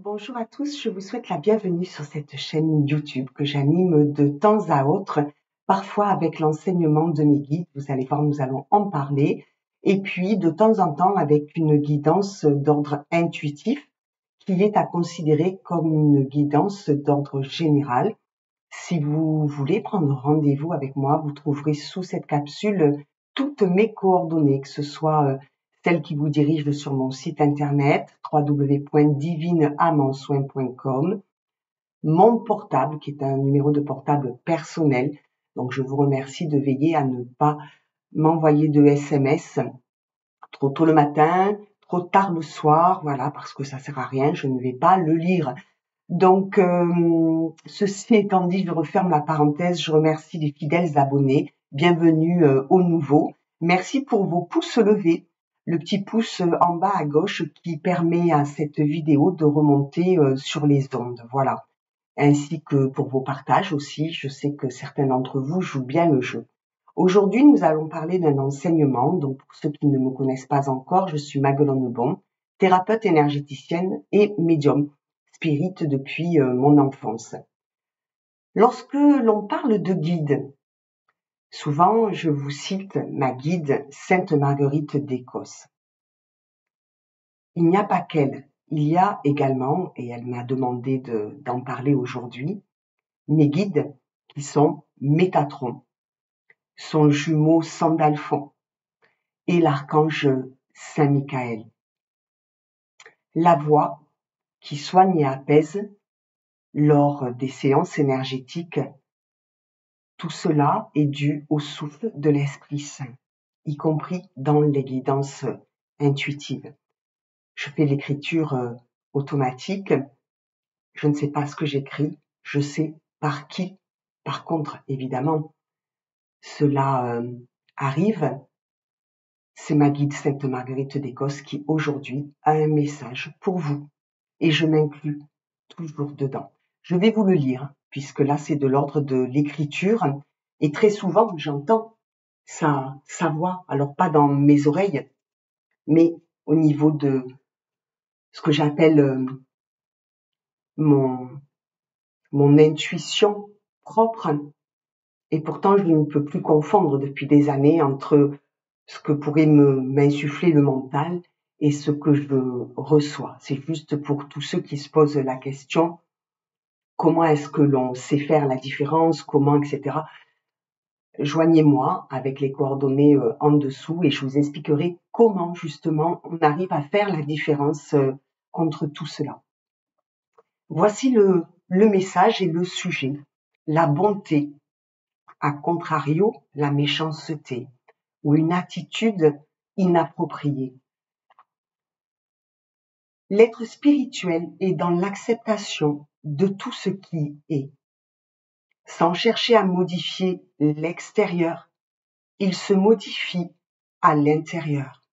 Bonjour à tous, je vous souhaite la bienvenue sur cette chaîne YouTube que j'anime de temps à autre, parfois avec l'enseignement de mes guides. Vous allez voir, nous allons en parler. Et puis, de temps en temps, avec une guidance d'ordre intuitif qui est à considérer comme une guidance d'ordre général. Si vous voulez prendre rendez-vous avec moi, vous trouverez sous cette capsule toutes mes coordonnées, que ce soit celle qui vous dirige sur mon site internet www.divineamansoin.com, mon portable qui est un numéro de portable personnel. Donc je vous remercie de veiller à ne pas m'envoyer de SMS trop tôt le matin, trop tard le soir, voilà, parce que ça sert à rien, je ne vais pas le lire. Donc, ceci étant dit, je referme la parenthèse. Je remercie les fidèles abonnés. Bienvenue aux nouveaux. Merci pour vos pouces levés. Le petit pouce en bas à gauche qui permet à cette vidéo de remonter sur les ondes. Voilà. Ainsi que pour vos partages aussi. Je sais que certains d'entre vous jouent bien le jeu. Aujourd'hui, nous allons parler d'un enseignement. Donc, pour ceux qui ne me connaissent pas encore, je suis Maguelonne Bon, thérapeute énergéticienne et médium spirit depuis mon enfance. Lorsque l'on parle de guide, souvent je vous cite ma guide Sainte Marguerite d'Écosse. Il n'y a pas qu'elle, il y a également, et elle m'a demandé d'en parler aujourd'hui, mes guides qui sont Métatron, son jumeau Sandalphon et l'archange Saint-Michael. La voix qui soigne et apaise lors des séances énergétiques. Tout cela est dû au souffle de l'Esprit Saint, y compris dans les guidances intuitives. Je fais l'écriture automatique. Je ne sais pas ce que j'écris. Je sais par qui. Par contre, évidemment, cela arrive. C'est ma guide Sainte Marguerite d'Écosse qui aujourd'hui a un message pour vous. Et je m'inclus toujours dedans. Je vais vous le lire, puisque là c'est de l'ordre de l'écriture. Et très souvent, j'entends sa voix, alors pas dans mes oreilles, mais au niveau de ce que j'appelle mon intuition propre. Et pourtant, je ne peux plus confondre depuis des années entre ce que pourrait m'insuffler le mental et ce que je reçois. C'est juste pour tous ceux qui se posent la question, comment est-ce que l'on sait faire la différence, comment, etc. Joignez-moi avec les coordonnées en dessous et je vous expliquerai comment justement on arrive à faire la différence contre tout cela. Voici le message et le sujet. La bonté, à contrario, la méchanceté ou une attitude inappropriée. L'être spirituel est dans l'acceptation de tout ce qui est. Sans chercher à modifier l'extérieur, il se modifie à l'intérieur.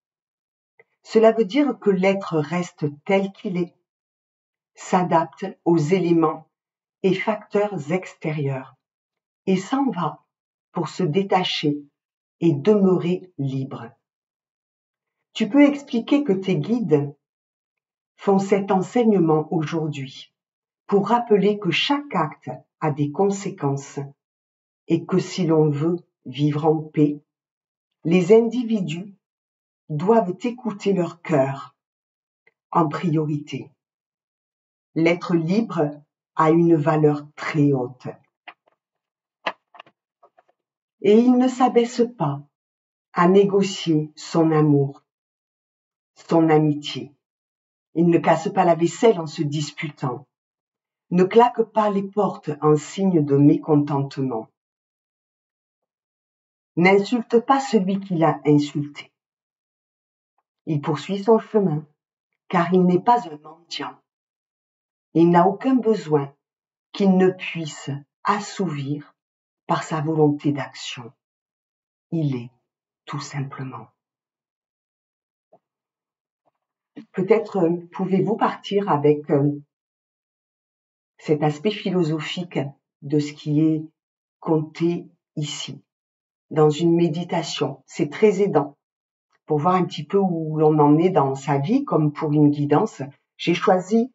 Cela veut dire que l'être reste tel qu'il est, s'adapte aux éléments et facteurs extérieurs et s'en va pour se détacher et demeurer libre. Tu peux expliquer que tes guides font cet enseignement aujourd'hui pour rappeler que chaque acte a des conséquences et que si l'on veut vivre en paix, les individus doivent écouter leur cœur en priorité. L'être libre a une valeur très haute. Et il ne s'abaisse pas à négocier son amour, son amitié. Il ne casse pas la vaisselle en se disputant, ne claque pas les portes en signe de mécontentement, n'insulte pas celui qui l'a insulté. Il poursuit son chemin, car il n'est pas un mendiant. Il n'a aucun besoin qu'il ne puisse assouvir par sa volonté d'action. Il est tout simplement. Peut-être pouvez-vous partir avec cet aspect philosophique de ce qui est compté ici, dans une méditation. C'est très aidant pour voir un petit peu où l'on en est dans sa vie, comme pour une guidance. J'ai choisi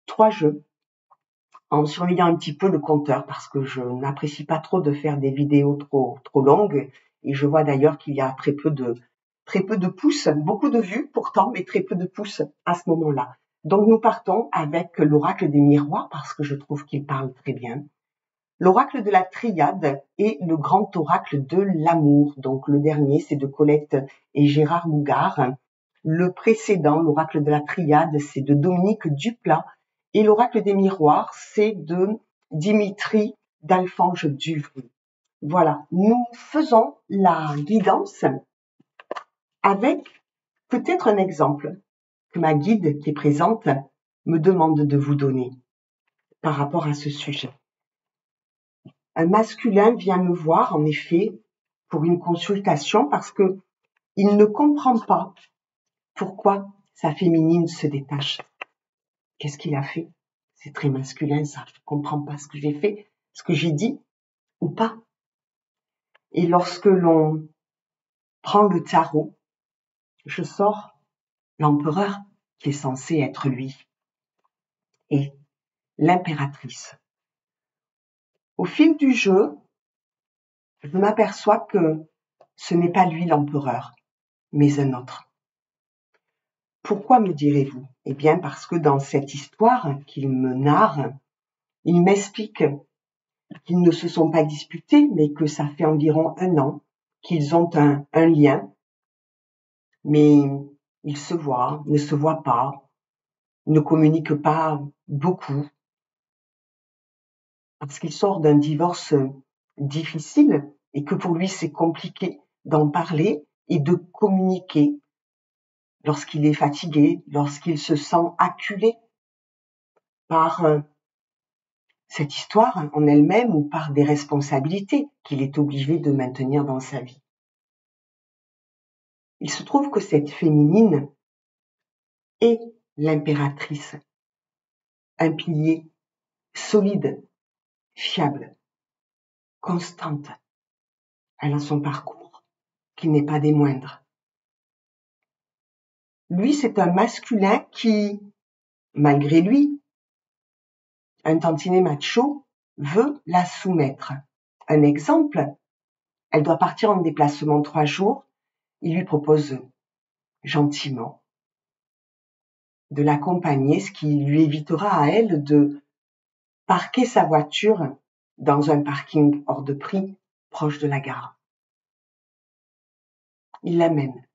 3 jeux en surveillant un petit peu le compteur parce que je n'apprécie pas trop de faire des vidéos trop longues et je vois d'ailleurs qu'il y a très peu de pouces, beaucoup de vues pourtant, mais très peu de pouces à ce moment-là. Donc nous partons avec l'oracle des miroirs parce que je trouve qu'il parle très bien. L'oracle de la triade et le grand oracle de l'amour. Donc le dernier, c'est de Colette et Gérard Bougard. Le précédent, l'oracle de la triade, c'est de Dominique Duplat. Et l'oracle des miroirs, c'est de Dimitri d'Alphonse Duvry. Voilà, nous faisons la guidance avec peut-être un exemple que ma guide qui est présente me demande de vous donner par rapport à ce sujet. Un masculin vient me voir, en effet, pour une consultation parce que il ne comprend pas pourquoi sa féminine se détache. Qu'est-ce qu'il a fait? C'est très masculin, ça. Je ne comprends pas ce que j'ai fait, ce que j'ai dit ou pas. Et lorsque l'on prend le tarot, je sors l'empereur qui est censé être lui et l'impératrice. Au fil du jeu, je m'aperçois que ce n'est pas lui l'empereur, mais un autre. Pourquoi me direz-vous? Eh bien parce que dans cette histoire qu'il me narre, il m'explique qu'ils ne se sont pas disputés, mais que ça fait environ 1 an qu'ils ont un lien, mais ils se voient, ne se voient pas, ne communiquent pas beaucoup, parce qu'il sort d'un divorce difficile et que pour lui c'est compliqué d'en parler et de communiquer lorsqu'il est fatigué, lorsqu'il se sent acculé par cette histoire en elle-même ou par des responsabilités qu'il est obligé de maintenir dans sa vie. Il se trouve que cette féminine est l'impératrice, un pilier solide, fiable, constante. Elle a son parcours, qui n'est pas des moindres. Lui, c'est un masculin qui, malgré lui, un tantinet macho, veut la soumettre. Un exemple, elle doit partir en déplacement 3 jours. Il lui propose gentiment de l'accompagner, ce qui lui évitera à elle de parquer sa voiture dans un parking hors de prix, proche de la gare. Il l'amène.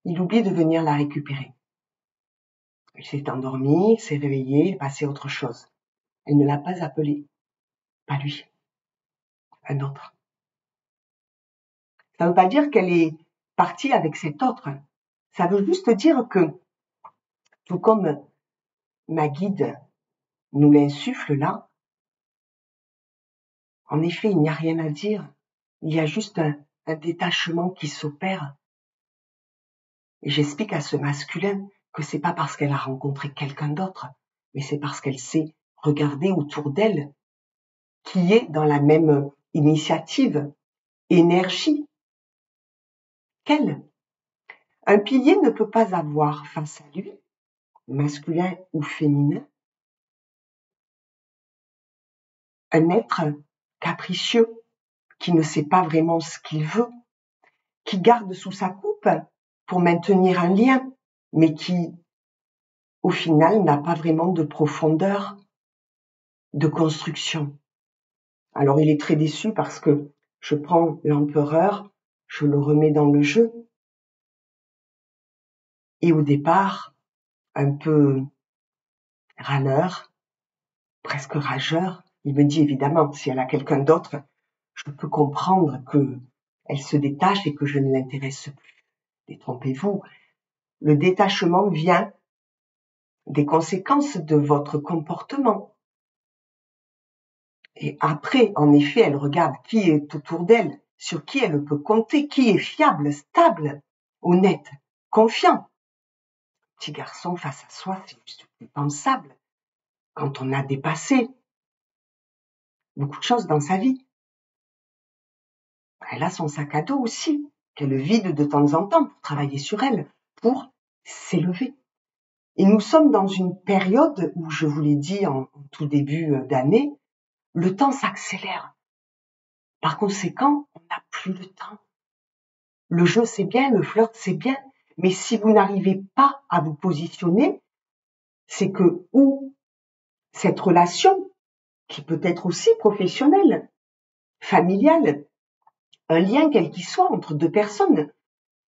Il oublie de venir la récupérer. Il s'est endormi, il s'est réveillé, il est passé à autre chose. Elle ne l'a pas appelé. Pas lui. Un autre. Ça ne veut pas dire qu'elle est partie avec cet autre. Ça veut juste dire que, tout comme ma guide nous l'insuffle là, en effet, il n'y a rien à dire. Il y a juste un détachement qui s'opère. Et j'explique à ce masculin que c'est pas parce qu'elle a rencontré quelqu'un d'autre, mais c'est parce qu'elle sait regarder autour d'elle qui est dans la même initiative, énergie qu'elle. Un pilier ne peut pas avoir face à lui, masculin ou féminin, un être capricieux qui ne sait pas vraiment ce qu'il veut, qui garde sous sa coupe pour maintenir un lien, mais qui, au final, n'a pas vraiment de profondeur, de construction. Alors il est très déçu parce que je prends l'empereur, je le remets dans le jeu. Et au départ, un peu râleur, presque rageur, il me dit évidemment, si elle a quelqu'un d'autre, je peux comprendre que elle se détache et que je ne l'intéresse plus. Détrompez-vous, le détachement vient des conséquences de votre comportement. Et après, en effet, elle regarde qui est autour d'elle, sur qui elle peut compter, qui est fiable, stable, honnête, confiant. Petit garçon face à soi, c'est juste impensable quand on a dépassé beaucoup de choses dans sa vie. Elle a son sac à dos aussi, qu'elle vide de temps en temps pour travailler sur elle, pour s'élever. Et nous sommes dans une période où, je vous l'ai dit en tout début d'année, le temps s'accélère. Par conséquent, on n'a plus le temps. Le jeu, c'est bien, le flirt, c'est bien, mais si vous n'arrivez pas à vous positionner, c'est que ou cette relation, qui peut être aussi professionnelle, familiale, un lien quel qu'il soit entre deux personnes,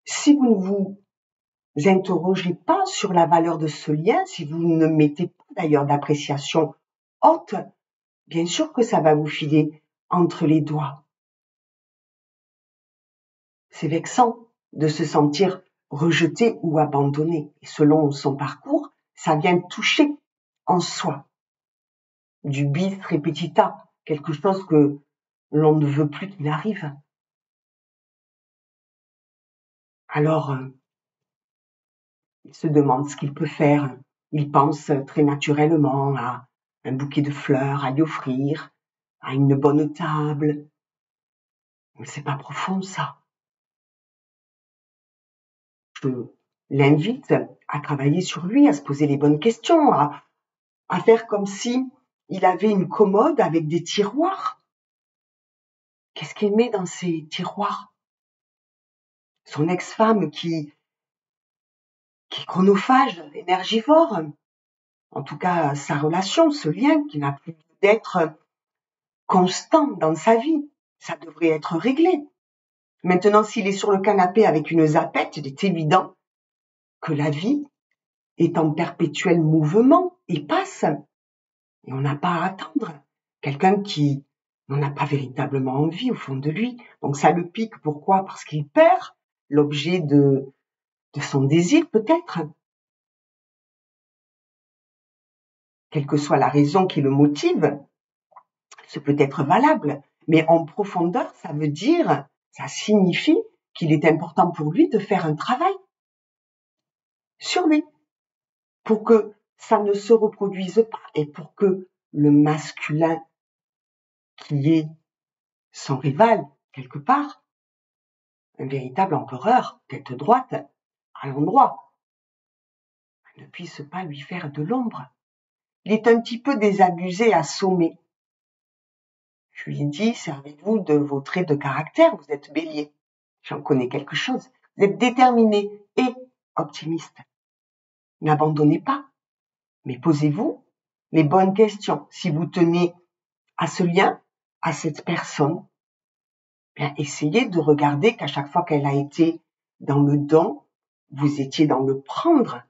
si vous ne vous interrogez pas sur la valeur de ce lien, si vous ne mettez pas d'ailleurs d'appréciation haute, bien sûr que ça va vous filer entre les doigts. C'est vexant de se sentir rejeté ou abandonné. Et selon son parcours, ça vient toucher en soi du bis repetita, quelque chose que l'on ne veut plus qu'il arrive. Alors, il se demande ce qu'il peut faire. Il pense très naturellement à un bouquet de fleurs à lui offrir, à une bonne table. Mais c'est pas profond, ça. Je l'invite à travailler sur lui, à se poser les bonnes questions, à faire comme si il avait une commode avec des tiroirs. Qu'est-ce qu'il met dans ces tiroirs? Son ex-femme qui est chronophage, énergivore. En tout cas, sa relation, ce lien qui n'a plus d'être constant dans sa vie. Ça devrait être réglé. Maintenant, s'il est sur le canapé avec une zapette, il est évident que la vie est en perpétuel mouvement et passe. Et on n'a pas à attendre quelqu'un qui n'en a pas véritablement envie au fond de lui. Donc ça le pique. Pourquoi? Parce qu'il perd l'objet de son désir peut-être. Quelle que soit la raison qui le motive, ce peut être valable. Mais en profondeur, ça signifie qu'il est important pour lui de faire un travail sur lui pour que ça ne se reproduise pas et pour que le masculin qui est son rival quelque part, un véritable empereur, tête droite, à l'endroit, ne puisse pas lui faire de l'ombre. Il est un petit peu désabusé, assommé. Je lui ai dit, servez-vous de vos traits de caractère, vous êtes bélier. J'en connais quelque chose. Vous êtes déterminé et optimiste. N'abandonnez pas, mais posez-vous les bonnes questions. Si vous tenez à ce lien, à cette personne, bien, essayez de regarder qu'à chaque fois qu'elle a été dans le don, vous étiez dans le prendre.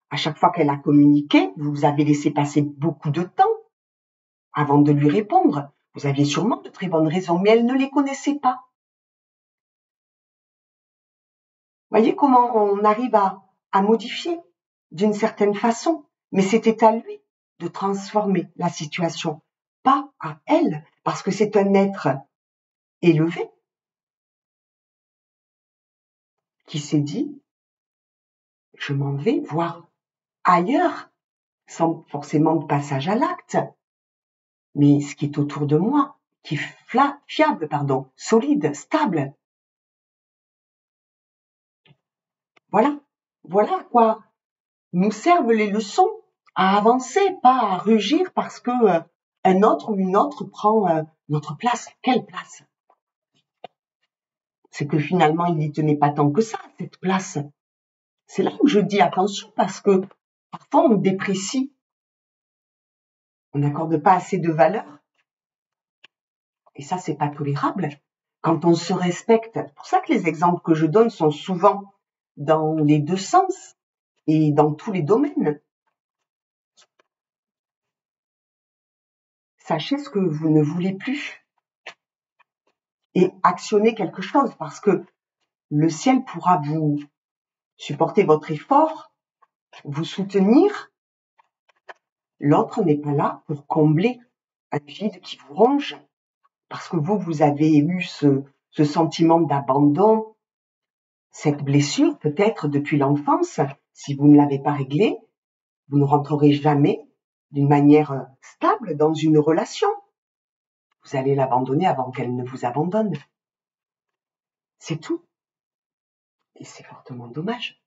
À chaque fois qu'elle a communiqué, vous avez laissé passer beaucoup de temps avant de lui répondre. Vous aviez sûrement de très bonnes raisons, mais elle ne les connaissait pas. Voyez comment on arrive à modifier d'une certaine façon, mais c'était à lui de transformer la situation, pas à elle, parce que c'est un être élevé qui s'est dit « je m'en vais voir ailleurs », sans forcément de passage à l'acte, mais ce qui est autour de moi, qui est fiable, solide, stable. Voilà à quoi nous servent les leçons, à avancer, pas à rugir parce que un autre ou une autre prend notre place. Quelle place? C'est que finalement, il n'y tenait pas tant que ça, cette place. C'est là où je dis attention parce que parfois on déprécie. On n'accorde pas assez de valeur. Et ça, c'est pas tolérable. Quand on se respecte, c'est pour ça que les exemples que je donne sont souvent dans les deux sens et dans tous les domaines. Sachez ce que vous ne voulez plus et actionnez quelque chose parce que le ciel pourra vous supporter votre effort, vous soutenir. L'autre n'est pas là pour combler un vide qui vous ronge parce que vous avez eu ce sentiment d'abandon, cette blessure peut-être depuis l'enfance. Si vous ne l'avez pas réglée, vous ne rentrerez jamais d'une manière stable dans une relation. Vous allez l'abandonner avant qu'elle ne vous abandonne. C'est tout. Et c'est fortement dommage.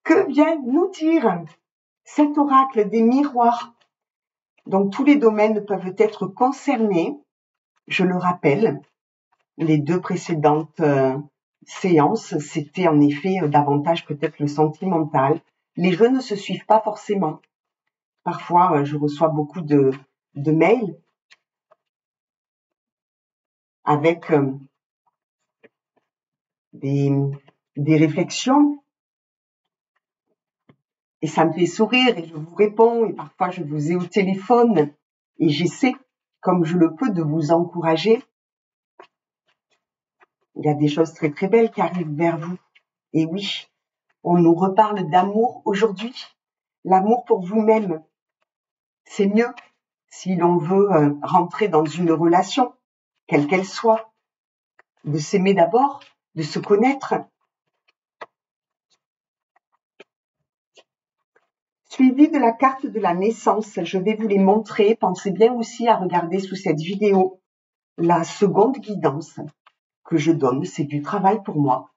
Que vient nous dire cet oracle des miroirs? Donc tous les domaines peuvent être concernés. Je le rappelle, les deux précédentes séances, c'était en effet davantage peut-être le sentimental. Les jeux ne se suivent pas forcément. Parfois, je reçois beaucoup de mails avec des réflexions et ça me fait sourire et je vous réponds et parfois je vous ai au téléphone et j'essaie comme je le peux de vous encourager. Il y a des choses très très belles qui arrivent vers vous. Et oui, on nous reparle d'amour aujourd'hui. L'amour pour vous-même, c'est mieux si l'on veut rentrer dans une relation, quelle qu'elle soit, de s'aimer d'abord, de se connaître. Suivi de la carte de la naissance, je vais vous les montrer. Pensez bien aussi à regarder sous cette vidéo la seconde guidance que je donne. C'est du travail pour moi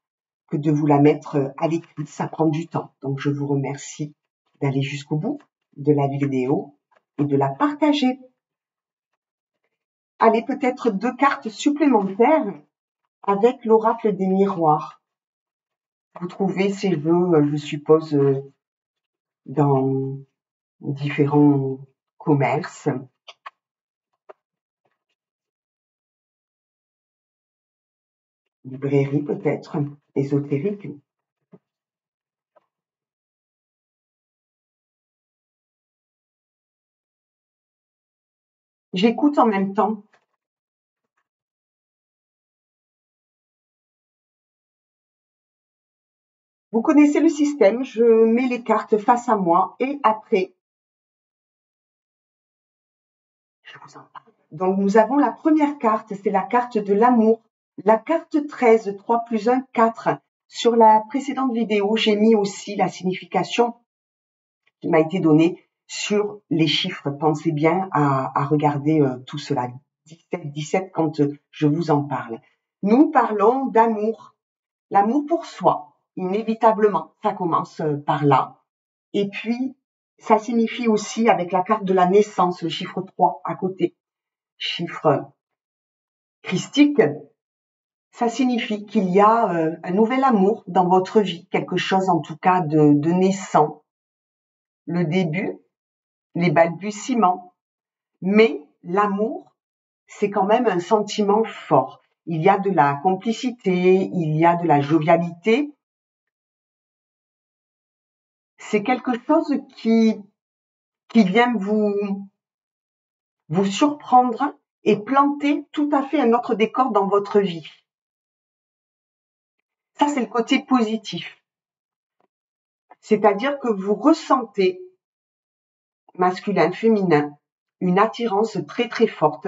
que de vous la mettre à l'écrit. Ça prend du temps. Donc, je vous remercie d'aller jusqu'au bout de la vidéo et de la partager. Allez, peut-être 2 cartes supplémentaires avec l'oracle des miroirs. Vous trouvez ces jeux, je suppose, dans différents commerces. Librairie peut-être, ésotérique. J'écoute en même temps. Vous connaissez le système, je mets les cartes face à moi et après, je vous en parle. Donc nous avons la première carte, c'est la carte de l'amour. La carte 13, 3 plus 1, 4. Sur la précédente vidéo, j'ai mis aussi la signification qui m'a été donnée sur les chiffres. Pensez bien à regarder tout cela. 17 quand je vous en parle. Nous parlons d'amour. L'amour pour soi, inévitablement, ça commence par là. Et puis, ça signifie aussi, avec la carte de la naissance, le chiffre 3 à côté, chiffre christique, ça signifie qu'il y a un nouvel amour dans votre vie, quelque chose en tout cas de naissant. Le début, les balbutiements. Mais l'amour, c'est quand même un sentiment fort. Il y a de la complicité, il y a de la jovialité. C'est quelque chose qui vient vous surprendre et planter tout à fait un autre décor dans votre vie. Ça, c'est le côté positif. C'est-à-dire que vous ressentez, masculin, féminin, une attirance très très forte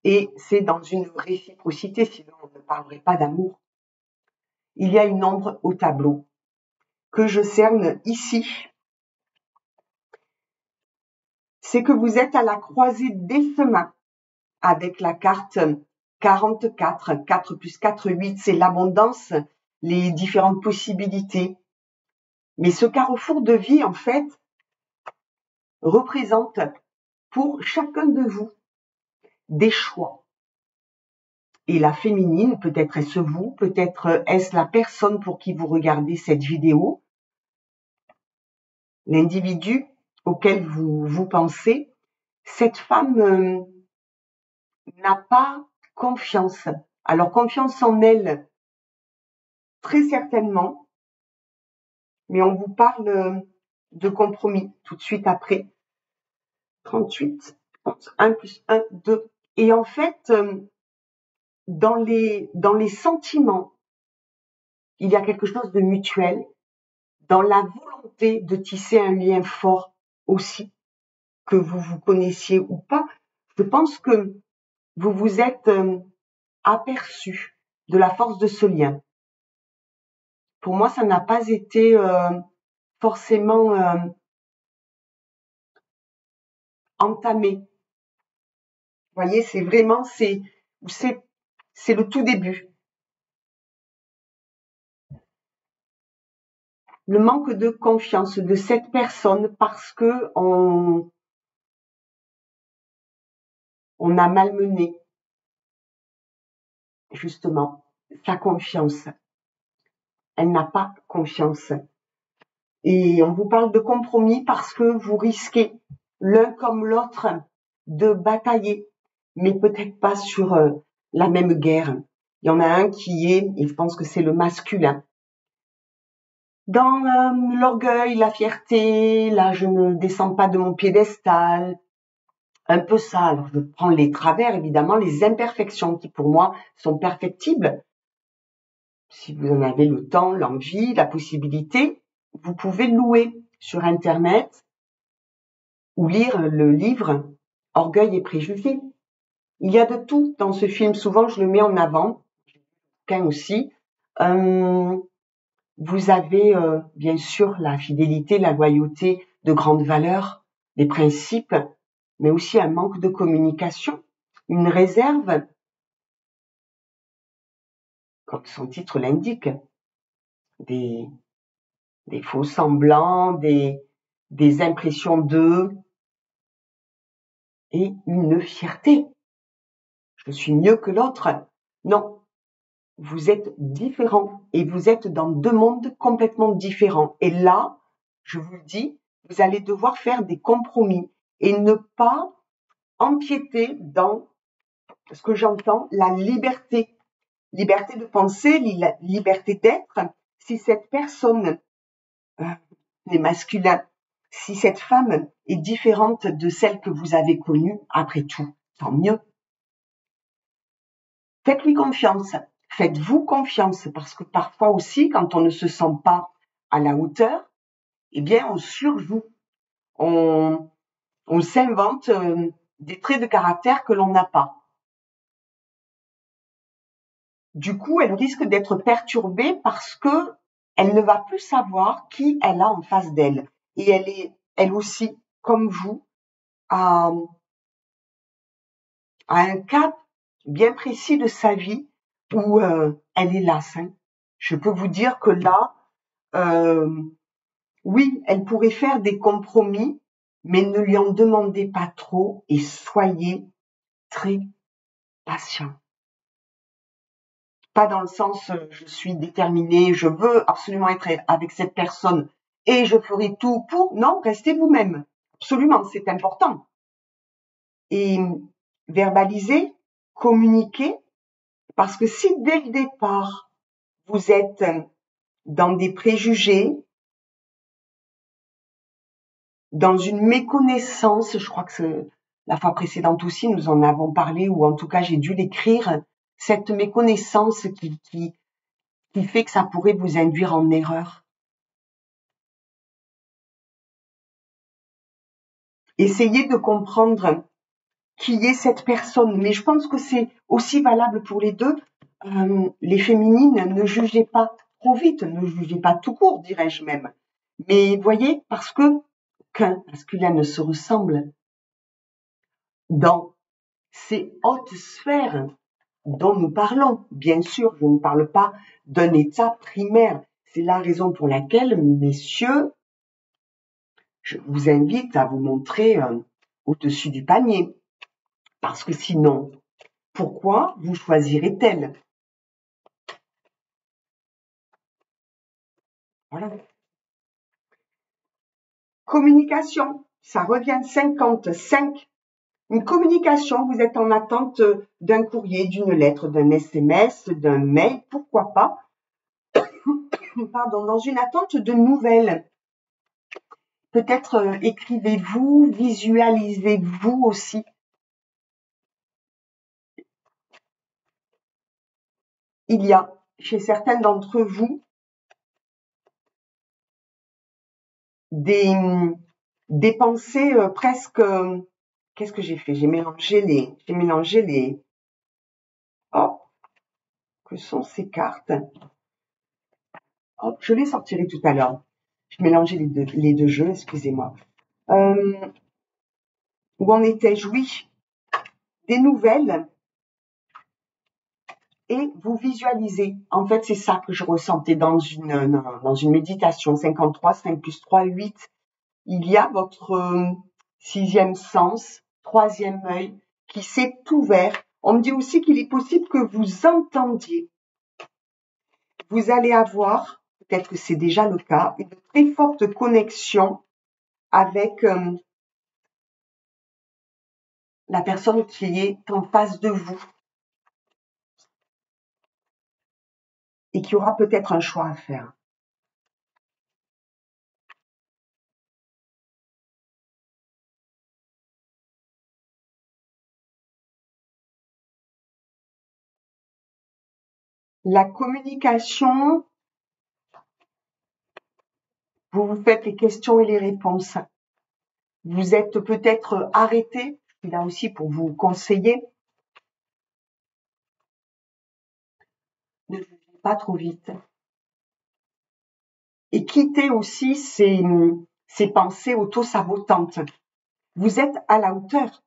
et c'est dans une réciprocité, sinon on ne parlerait pas d'amour. Il y a une ombre au tableau que je cerne ici. C'est que vous êtes à la croisée des chemins avec la carte 44, 4 plus 4, 8, c'est l'abondance, les différentes possibilités. Mais ce carrefour de vie, en fait, représente pour chacun de vous des choix. Et la féminine, peut-être est-ce vous, peut-être est-ce la personne pour qui vous regardez cette vidéo, l'individu auquel vous pensez, cette femme n'a pas confiance. Alors confiance en elle, très certainement, mais on vous parle de compromis tout de suite après. 38, 1 plus 1, 2. Et en fait, dans les sentiments, il y a quelque chose de mutuel, dans la volonté de tisser un lien fort aussi, que vous vous connaissiez ou pas. Je pense que vous vous êtes aperçu de la force de ce lien. Pour moi, ça n'a pas été forcément entamé. Vous voyez, c'est vraiment, c'est le tout début. le manque de confiance de cette personne parce que on a malmené justement sa confiance. Elle n'a pas confiance. Et on vous parle de compromis parce que vous risquez l'un comme l'autre de batailler, mais peut-être pas sur la même guerre. Il y en a un qui est, et je pense que c'est le masculin, dans l'orgueil, la fierté, là je ne descends pas de mon piédestal, un peu ça. Alors je prends les travers, évidemment, les imperfections qui pour moi sont perfectibles. Si vous en avez le temps, l'envie, la possibilité, vous pouvez louer sur Internet ou lire le livre Orgueil et préjugés. Il y a de tout dans ce film. Souvent, je le mets en avant. Qu'un aussi. Vous avez bien sûr la fidélité, la loyauté, de grandes valeurs, des principes, mais aussi un manque de communication, une réserve, comme son titre l'indique, des faux semblants, des impressions d'eux, et une fierté. Je suis mieux que l'autre. Non, vous êtes différents et vous êtes dans deux mondes complètement différents. Et là, je vous le dis, vous allez devoir faire des compromis et ne pas empiéter dans ce que j'entends, la liberté. Liberté de penser, liberté d'être. Si cette personne, les masculins, si cette femme est différente de celle que vous avez connue, après tout, tant mieux. Faites-lui confiance. Faites-vous confiance parce que parfois aussi, quand on ne se sent pas à la hauteur, eh bien, on surjoue. On s'invente des traits de caractère que l'on n'a pas. Du coup, elle risque d'être perturbée parce que elle ne va plus savoir qui elle a en face d'elle. Et elle est, elle aussi, comme vous, à un cap bien précis de sa vie où elle est lasse. Je peux vous dire que là, oui, elle pourrait faire des compromis, mais ne lui en demandez pas trop et soyez très patient. Pas dans le sens je suis déterminée, je veux absolument être avec cette personne et je ferai tout pour. Non, restez vous-même. Absolument, c'est important. Et verbaliser, communiquer, parce que si dès le départ, vous êtes dans des préjugés, dans une méconnaissance, je crois que la fois précédente aussi, nous en avons parlé, ou en tout cas j'ai dû l'écrire, cette méconnaissance qui fait que ça pourrait vous induire en erreur. Essayez de comprendre qui est cette personne, mais je pense que c'est aussi valable pour les deux. Les féminines, ne jugez pas trop vite, ne jugez pas tout court, dirais-je même. Mais voyez, parce que qu'un masculin ne se ressemble dans ces hautes sphères dont nous parlons. Bien sûr, je ne parle pas d'un état primaire. C'est la raison pour laquelle, messieurs, je vous invite à vous montrer au-dessus du panier. Parce que sinon, pourquoi vous choisirez-elle? Voilà. Communication, ça revient 55. Une communication, vous êtes en attente d'un courrier, d'une lettre, d'un SMS, d'un mail, pourquoi pas. Pardon, dans une attente de nouvelles. Peut-être écrivez-vous, visualisez-vous aussi. Il y a chez certains d'entre vous des pensées presque. Qu'est-ce que j'ai fait? J'ai mélangé les. Oh, que sont ces cartes? Oh, je les sortirai tout à l'heure. Je mélangeais les deux jeux, excusez-moi. Où en étais-je? Oui, des nouvelles et vous visualisez. En fait, c'est ça que je ressentais dans une méditation. 53, 5 plus 3, 8. Il y a votre sixième sens, troisième œil, qui s'est ouvert. On me dit aussi qu'il est possible que vous entendiez. Vous allez avoir, peut-être que c'est déjà le cas, une très forte connexion avec la personne qui est en face de vous et qui aura peut-être un choix à faire. La communication, vous faites les questions et les réponses. Vous êtes peut-être arrêté, je suis là aussi pour vous conseiller. Ne jugez pas trop vite. Et quittez aussi ces pensées auto-sabotantes. Vous êtes à la hauteur.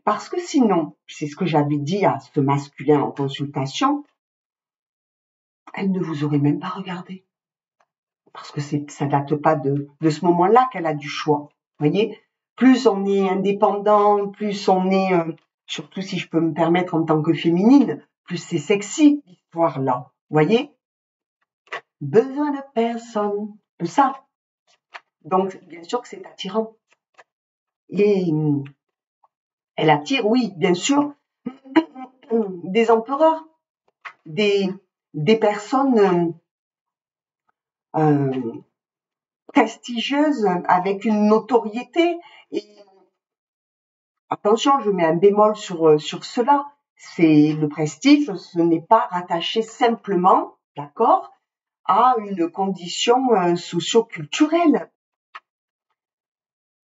Parce que sinon, c'est ce que j'avais dit à ce masculin en consultation, elle ne vous aurait même pas regardé. Parce que ça date pas de ce moment-là qu'elle a du choix. Vous voyez, plus on est indépendant, plus on est, surtout si je peux me permettre en tant que féminine, plus c'est sexy, l'histoire-là. Vous voyez, besoin de personne, tout ça. Donc, bien sûr que c'est attirant. Et elle attire, oui, bien sûr, des empereurs, des personnes prestigieuses avec une notoriété. Et attention, je mets un bémol sur cela. C'est le prestige, ce n'est pas rattaché simplement, d'accord, à une condition socio-culturelle.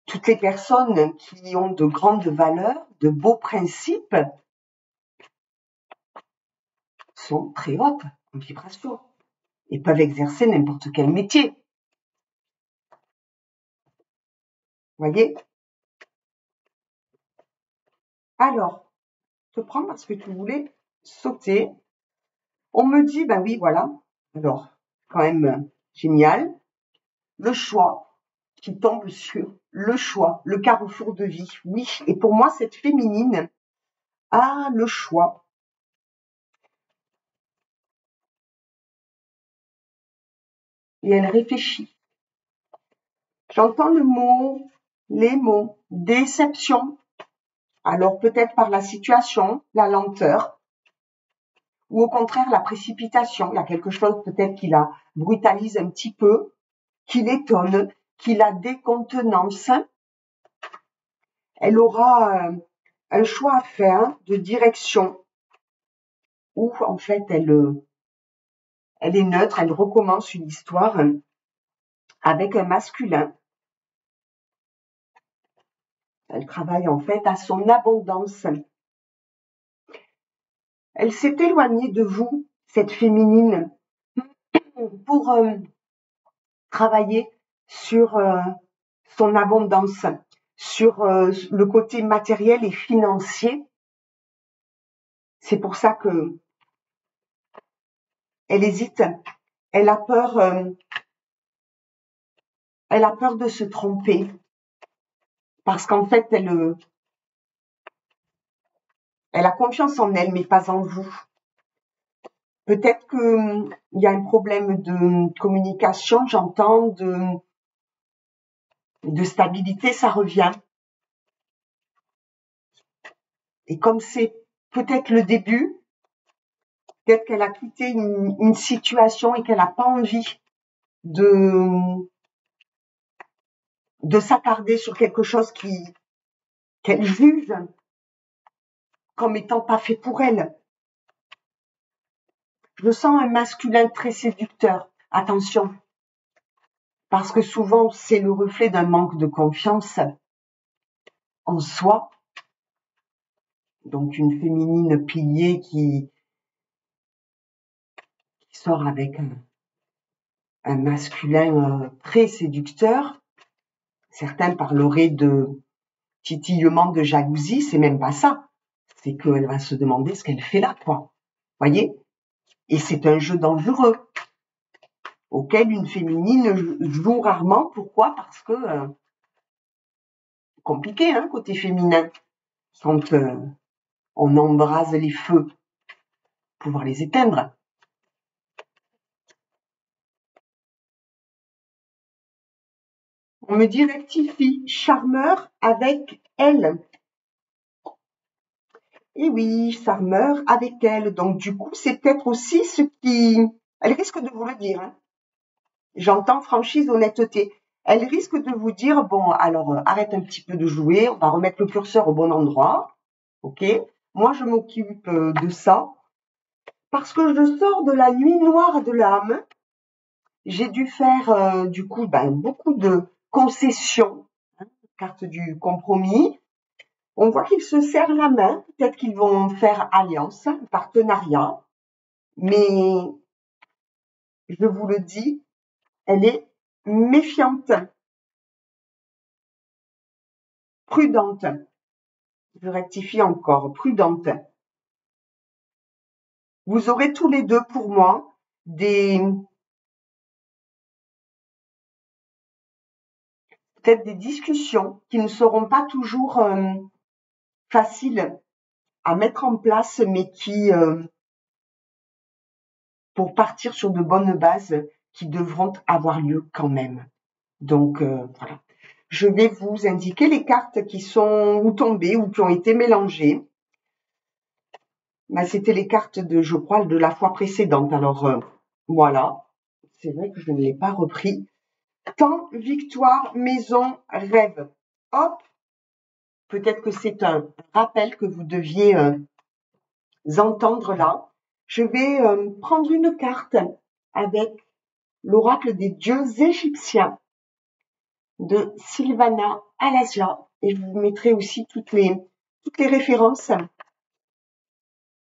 Toutes les personnes qui ont de grandes valeurs, de beaux principes, sont très hautes en vibration et peuvent exercer n'importe quel métier. Voyez? Alors, je te prends parce que tu voulais sauter. On me dit, ben oui, voilà. Alors, quand même génial. Le choix qui tombe sur le choix, le carrefour de vie. Oui, et pour moi, cette féminine a le choix. Et elle réfléchit. J'entends les mots, déception. Alors peut-être par la situation, la lenteur, ou au contraire la précipitation. Il y a quelque chose peut-être qui la brutalise un petit peu, qui l'étonne, qui la décontenance. Elle aura un choix à faire de direction où en fait elle est neutre, elle recommence une histoire avec un masculin. Elle travaille en fait à son abondance. Elle s'est éloignée de vous, cette féminine, pour travailler sur son abondance, sur le côté matériel et financier. C'est pour ça que elle hésite. Elle a peur de se tromper parce qu'en fait elle a confiance en elle mais pas en vous. Peut-être que il y a un problème de communication, j'entends, de stabilité, ça revient. Et comme c'est peut-être le début, peut-être qu'elle a quitté une situation et qu'elle n'a pas envie de s'attarder sur quelque chose qu'elle juge comme étant pas fait pour elle. Je sens un masculin très séducteur. Attention, parce que souvent c'est le reflet d'un manque de confiance en soi. Donc une féminine pilier qui sort avec un masculin très séducteur. Certains parleraient de titillement de jalousie, c'est même pas ça. C'est qu'elle va se demander ce qu'elle fait là, quoi. Voyez? Et c'est un jeu dangereux auquel une féminine joue rarement. Pourquoi? Parce que compliqué, hein, côté féminin. Quand on embrase les feux, pouvoir les éteindre. On me dit rectifie, charmeur avec elle. Et oui, charmeur avec elle. Donc du coup, c'est peut-être aussi ce qui... Elle risque de vous le dire. Hein. J'entends franchise, honnêteté. Elle risque de vous dire, bon, alors arrête un petit peu de jouer, on va remettre le curseur au bon endroit. Ok? Moi, je m'occupe de ça. Parce que je sors de la nuit noire de l'âme. J'ai dû faire du coup beaucoup de concessions, hein, carte du compromis. On voit qu'ils se serrent la main, peut-être qu'ils vont faire alliance, partenariat, mais je vous le dis, elle est méfiante, prudente. Je rectifie encore, prudente. Vous aurez tous les deux pour moi peut-être des discussions qui ne seront pas toujours faciles à mettre en place, mais qui, pour partir sur de bonnes bases, qui devront avoir lieu quand même. Donc voilà. Je vais vous indiquer les cartes qui sont ou tombées ou qui ont été mélangées. C'était les cartes je crois, de la fois précédente. Alors voilà. C'est vrai que je ne l'ai pas repris. Temps, victoire, maison, rêve. Hop. Peut-être que c'est un rappel que vous deviez entendre là. Je vais prendre une carte avec l'oracle des dieux égyptiens de Sylvana Alasia et je vous mettrai aussi toutes les références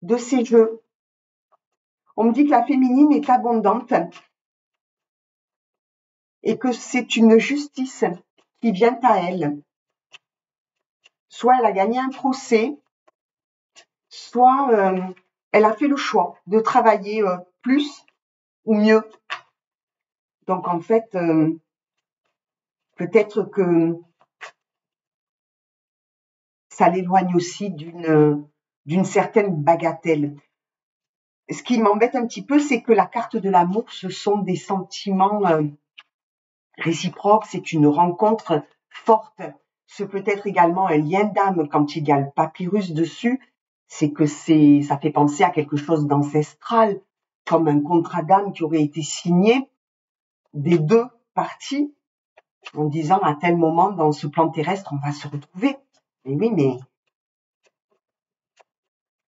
de ces jeux. On me dit que la féminine est abondante et que c'est une justice qui vient à elle. Soit elle a gagné un procès, soit elle a fait le choix de travailler plus ou mieux. Donc en fait, peut-être que ça l'éloigne aussi d'une certaine bagatelle. Ce qui m'embête un petit peu, c'est que la carte de l'amour, ce sont des sentiments réciproques, c'est une rencontre forte. Ce peut être également un lien d'âme quand il y a le papyrus dessus, c'est que ça fait penser à quelque chose d'ancestral, comme un contrat d'âme qui aurait été signé des deux parties en disant à tel moment dans ce plan terrestre, on va se retrouver. Et oui, mais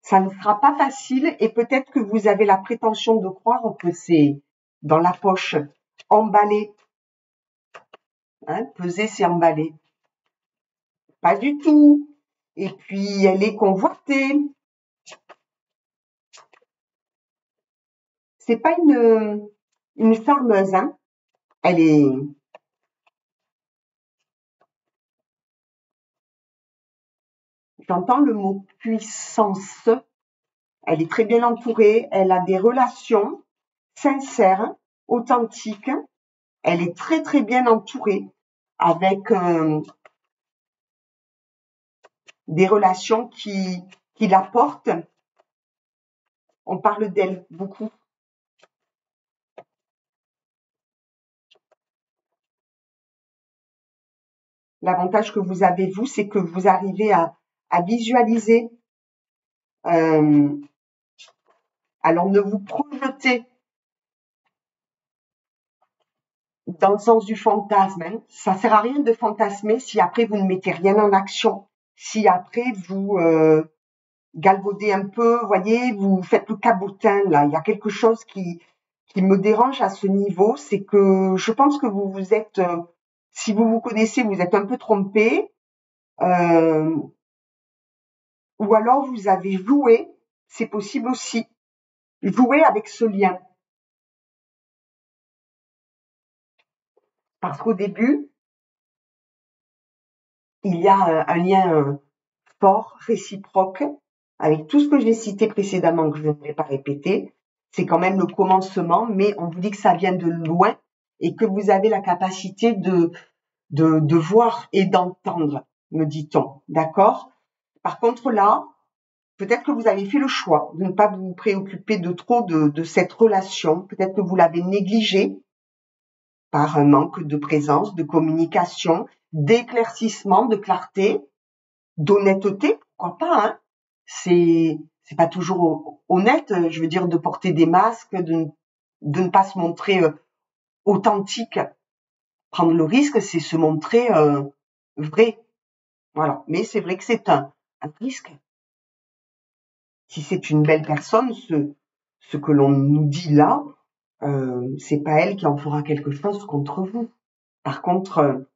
ça ne sera pas facile et peut-être que vous avez la prétention de croire que c'est dans la poche, emballé. Hein, peser, c'est emballer. Pas du tout. Et puis, elle est convoitée. C'est pas une charmeuse, hein. Elle est... J'entends le mot puissance. Elle est très bien entourée. Elle a des relations sincères, authentiques. Elle est très, très bien entourée avec des relations qui la portent. On parle d'elle beaucoup. L'avantage que vous avez, vous, c'est que vous arrivez à visualiser. Alors, ne vous projetez dans le sens du fantasme. Hein. Ça sert à rien de fantasmer si après vous ne mettez rien en action. Si après vous galvaudez un peu, voyez, vous faites le cabotin là. Il y a quelque chose qui me dérange à ce niveau, c'est que je pense que vous vous êtes, si vous vous connaissez, vous êtes un peu trompé, ou alors vous avez joué, c'est possible aussi, jouer avec ce lien. Parce qu'au début, il y a un lien fort, réciproque, avec tout ce que j'ai cité précédemment, que je ne vais pas répéter, c'est quand même le commencement, mais on vous dit que ça vient de loin et que vous avez la capacité de voir et d'entendre, me dit-on. D'accord? Par contre, là, peut-être que vous avez fait le choix de ne pas vous préoccuper de trop de cette relation. Peut-être que vous l'avez négligée par un manque de présence, de communication, d'éclaircissement, de clarté, d'honnêteté, pourquoi pas, hein. C'est pas toujours honnête, je veux dire, de porter des masques, de ne pas se montrer authentique. Prendre le risque, c'est se montrer vrai. Voilà. Mais c'est vrai que c'est un risque. Si c'est une belle personne, ce que l'on nous dit là, c'est pas elle qui en fera quelque chose contre vous. Par contre,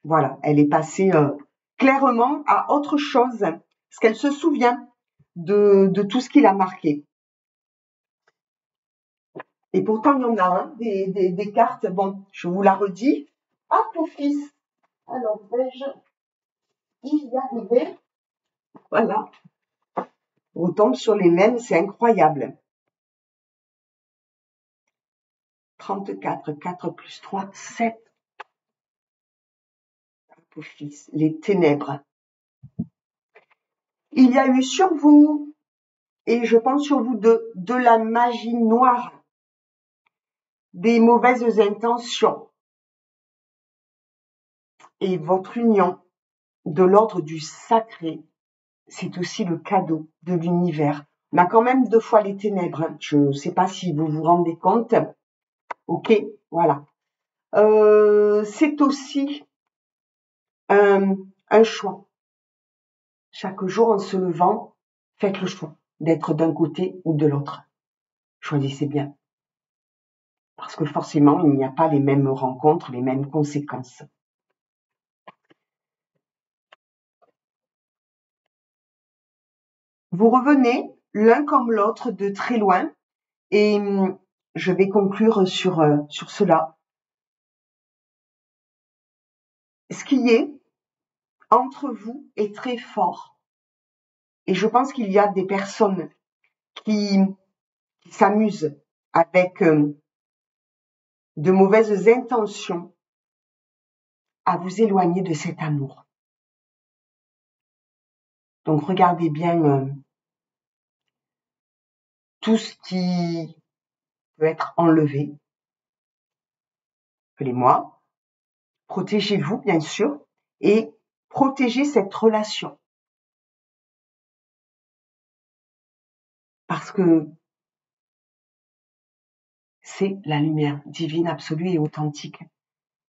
voilà, elle est passée clairement à autre chose, parce qu'elle se souvient de tout ce qui l'a marqué. Et pourtant, il y en a un, des cartes, bon, je vous la redis. Ah, pour fils. Alors, vais-je y arriver? Voilà. On retombe sur les mêmes, c'est incroyable. 34, 4 plus 3, 7. Pour fils, les ténèbres. Il y a eu sur vous, et je pense sur vous deux, de la magie noire, des mauvaises intentions, et votre union de l'ordre du sacré, c'est aussi le cadeau de l'univers. On a quand même 2 fois les ténèbres, hein. Je ne sais pas si vous vous rendez compte. Ok, voilà. C'est aussi un choix. Chaque jour en se levant, faites le choix d'être d'un côté ou de l'autre. Choisissez bien. Parce que forcément, il n'y a pas les mêmes rencontres, les mêmes conséquences. Vous revenez l'un comme l'autre de très loin et je vais conclure sur cela. Ce qui est entre vous est très fort. Et je pense qu'il y a des personnes qui s'amusent avec de mauvaises intentions à vous éloigner de cet amour. Donc regardez bien tout ce qui peut être enlevé. Appelez-moi. Protégez-vous, bien sûr, et protégez cette relation. Parce que c'est la lumière divine absolue et authentique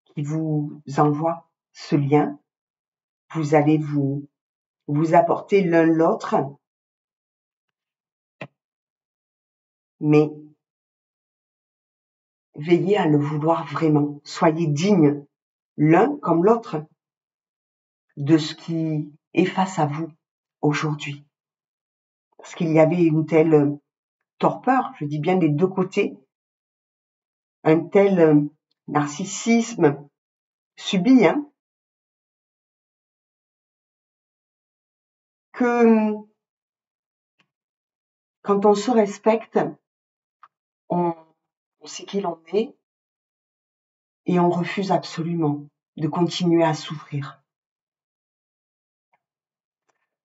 qui vous envoie ce lien. Vous allez vous apporter l'un l'autre, mais veillez à le vouloir vraiment. Soyez dignes l'un comme l'autre de ce qui est face à vous aujourd'hui. Parce qu'il y avait une telle torpeur, je dis bien des deux côtés, un tel narcissisme subi, hein, que quand on se respecte, on sait qui l'on est et on refuse absolument de continuer à souffrir.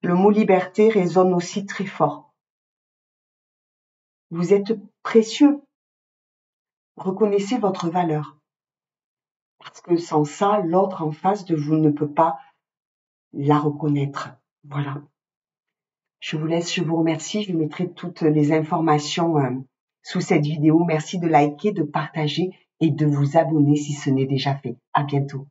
Le mot liberté résonne aussi très fort. Vous êtes précieux. Reconnaissez votre valeur. Parce que sans ça, l'autre en face de vous ne peut pas la reconnaître. Voilà. Je vous laisse, je vous remercie. Je mettrai toutes les informations sous cette vidéo. Merci de liker, de partager et de vous abonner si ce n'est déjà fait. À bientôt.